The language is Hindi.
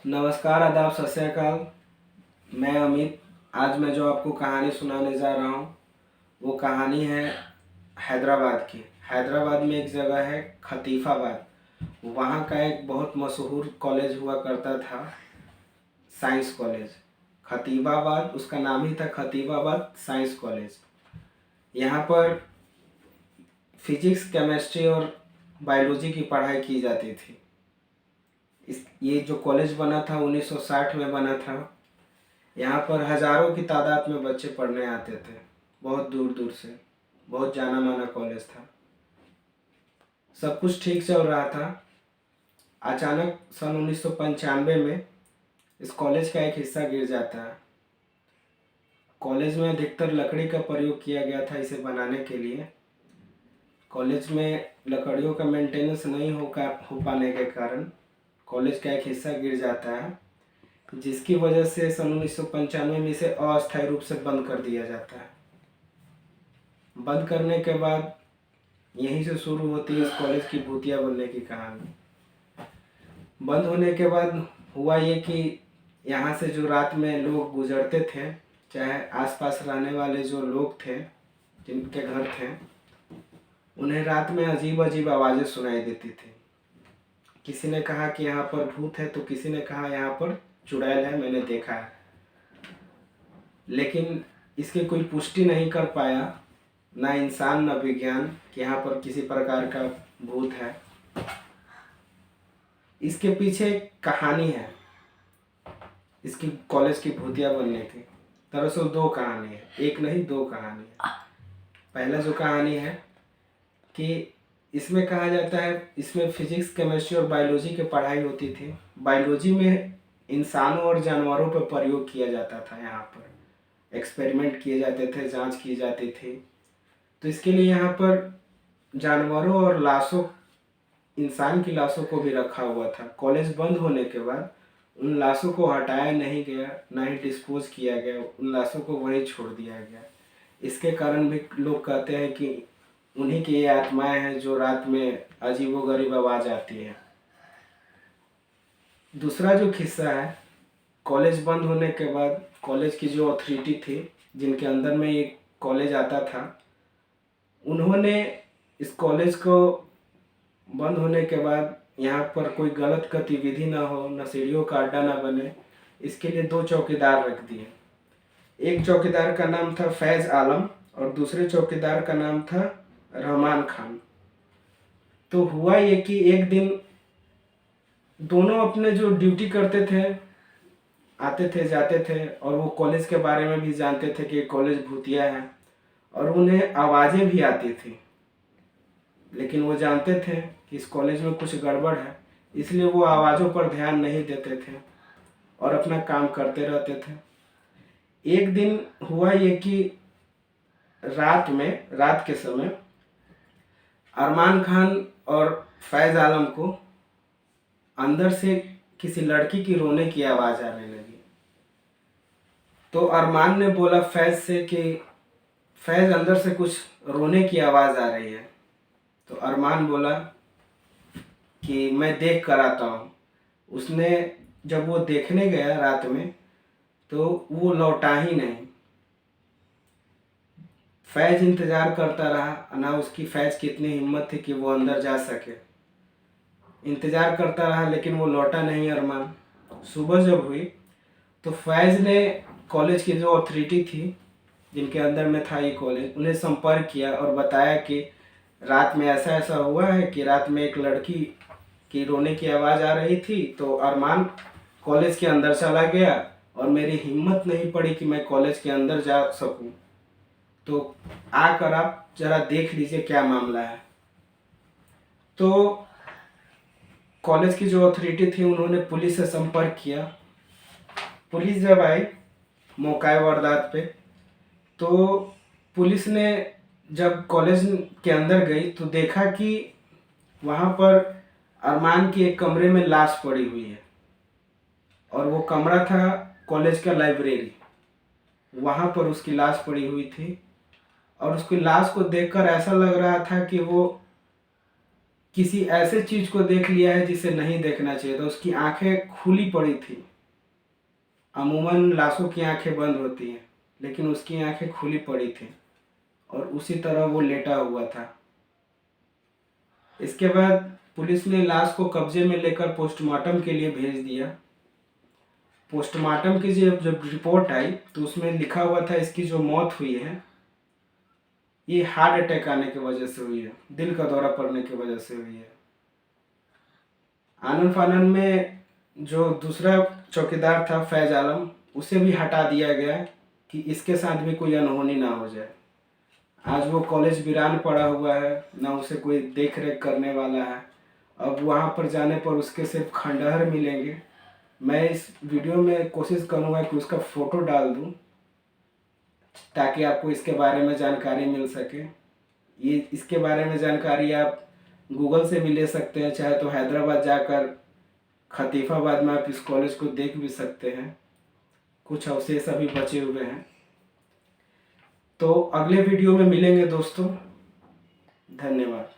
नमस्कार, आदाब, सत श्री अकाल। मैं अमित। आज मैं जो आपको कहानी सुनाने जा रहा हूँ वो कहानी है हैदराबाद की। हैदराबाद में एक जगह है खतीफाबाद। वहाँ का एक बहुत मशहूर कॉलेज हुआ करता था, साइंस कॉलेज। खतीबाबाद उसका नाम ही था, खतीबाबाद साइंस कॉलेज। यहाँ पर फिजिक्स, केमिस्ट्री और बायोलॉजी की पढ़ाई की जाती थी। ये जो कॉलेज बना था 1960 में बना था। यहाँ पर हज़ारों की तादाद में बच्चे पढ़ने आते थे, बहुत दूर दूर से। बहुत जाना माना कॉलेज था। सब कुछ ठीक चल रहा था। अचानक सन 1995 में इस कॉलेज का एक हिस्सा गिर जाता है। कॉलेज में अधिकतर लकड़ी का प्रयोग किया गया था इसे बनाने के लिए। कॉलेज में लकड़ियों का मेंटेनेंस नहीं हो पाने के कारण कॉलेज का एक हिस्सा गिर जाता है, जिसकी वजह से सन 1995 में इसे अस्थायी रूप से बंद कर दिया जाता है। बंद करने के बाद यहीं से शुरू होती है इस कॉलेज की भूतिया बनने की कहानी। बंद होने के बाद हुआ ये कि यहाँ से जो रात में लोग गुजरते थे, चाहे आसपास रहने वाले जो लोग थे जिनके घर थे, उन्हें रात में अजीब अजीब आवाज़ें सुनाई देती थी। किसी ने कहा कि यहाँ पर भूत है, तो किसी ने कहा यहाँ पर चुड़ैल है, मैंने देखा है। लेकिन इसकी कोई पुष्टि नहीं कर पाया, ना इंसान ना विज्ञान, कि यहाँ पर किसी प्रकार का भूत है। इसके पीछे एक कहानी है, इसकी कॉलेज की भूतिया बनने की। दरअसल दो कहानी है, एक नहीं दो कहानी है। पहला जो कहानी है कि इसमें कहा जाता है, इसमें फिजिक्स, केमिस्ट्री और बायोलॉजी की पढ़ाई होती थी। बायोलॉजी में इंसानों और जानवरों पर प्रयोग किया जाता था। यहाँ पर एक्सपेरिमेंट किए जाते थे, जांच की जाती थी। तो इसके लिए यहाँ पर जानवरों और लाशों, इंसान की लाशों को भी रखा हुआ था। कॉलेज बंद होने के बाद उन लाशों को हटाया नहीं गया, ना ही डिस्पोज किया गया, उन लाशों को वहीं छोड़ दिया गया। इसके कारण भी लोग कहते हैं कि उन्हीं की ये आत्माएं हैं जो रात में अजीबोगरीब आवाज़ आती है। दूसरा जो किस्सा है, कॉलेज बंद होने के बाद कॉलेज की जो अथॉरिटी थी, जिनके अंदर में ये कॉलेज आता था, उन्होंने इस कॉलेज को बंद होने के बाद यहाँ पर कोई गलत गतिविधि ना हो, नशेड़ियों का अड्डा ना बने, इसके लिए दो चौकीदार रख दिए। एक चौकीदार का नाम था फैज़ आलम और दूसरे चौकीदार का नाम था रहमान खान। तो हुआ ये कि एक दिन दोनों अपने जो ड्यूटी करते थे, आते थे जाते थे, और वो कॉलेज के बारे में भी जानते थे कि कॉलेज भूतिया है, और उन्हें आवाज़ें भी आती थी। लेकिन वो जानते थे कि इस कॉलेज में कुछ गड़बड़ है, इसलिए वो आवाज़ों पर ध्यान नहीं देते थे और अपना काम करते रहते थे। एक दिन हुआ ये कि रात के समय अरमान खान और फैज़ आलम को अंदर से किसी लड़की की रोने की आवाज़ आने लगी। तो अरमान ने बोला फैज़ से कि फैज़, अंदर से कुछ रोने की आवाज़ आ रही है। तो अरमान बोला कि मैं देख कर आता हूँ। उसने जब वो देखने गया रात में, तो वो लौटा ही नहीं। फैज़ इंतज़ार करता रहा, ना उसकी फैज़ की इतनी हिम्मत थी कि वो अंदर जा सके। इंतज़ार करता रहा लेकिन वो लौटा नहीं अरमान। सुबह जब हुई तो फैज़ ने कॉलेज की जो अथॉरिटी थी, जिनके अंदर में था ये कॉलेज, उन्हें संपर्क किया और बताया कि रात में ऐसा ऐसा हुआ है कि रात में एक लड़की की रोने की आवाज़ आ रही थी। तो अरमान कॉलेज के अंदर चला गया और मेरी हिम्मत नहीं पड़ी कि मैं कॉलेज के अंदर जा सकूं। तो आकर आप ज़रा देख लीजिए क्या मामला है। तो कॉलेज की जो अथॉरिटी थी, उन्होंने पुलिस से संपर्क किया। पुलिस जब आई मौका वारदात पे, तो पुलिस ने जब कॉलेज के अंदर गई तो देखा कि वहाँ पर अरमान की एक कमरे में लाश पड़ी हुई है, और वो कमरा था कॉलेज का लाइब्रेरी। वहाँ पर उसकी लाश पड़ी हुई थी, और उसकी लाश को देखकर ऐसा लग रहा था कि वो किसी ऐसे चीज को देख लिया है जिसे नहीं देखना चाहिए था। उसकी आंखें खुली पड़ी थी। अमूमन लाशों की आंखें बंद होती हैं, लेकिन उसकी आंखें खुली पड़ी थी और उसी तरह वो लेटा हुआ था। इसके बाद पुलिस ने लाश को कब्जे में लेकर पोस्टमार्टम के लिए भेज दिया। पोस्टमार्टम की जब रिपोर्ट आई तो उसमें लिखा हुआ था इसकी जो मौत हुई है ये हार्ट अटैक आने की वजह से हुई है, दिल का दौरा पड़ने की वजह से हुई है। आनन फानन में जो दूसरा चौकीदार था फैज आलम, उसे भी हटा दिया गया कि इसके साथ भी कोई अनहोनी ना हो जाए। आज वो कॉलेज वीरान पड़ा हुआ है, ना उसे कोई देख रेख करने वाला है। अब वहाँ पर जाने पर उसके सिर्फ खंडहर मिलेंगे। मैं इस वीडियो में कोशिश करूँगा कि उसका फ़ोटो डाल दूँ ताकि आपको इसके बारे में जानकारी मिल सके। ये इसके बारे में जानकारी आप गूगल से भी ले सकते हैं, चाहे तो हैदराबाद जाकर खतीफाबाद में आप इस कॉलेज को देख भी सकते हैं। कुछ अवशेष अभी बचे हुए हैं। तो अगले वीडियो में मिलेंगे दोस्तों। धन्यवाद।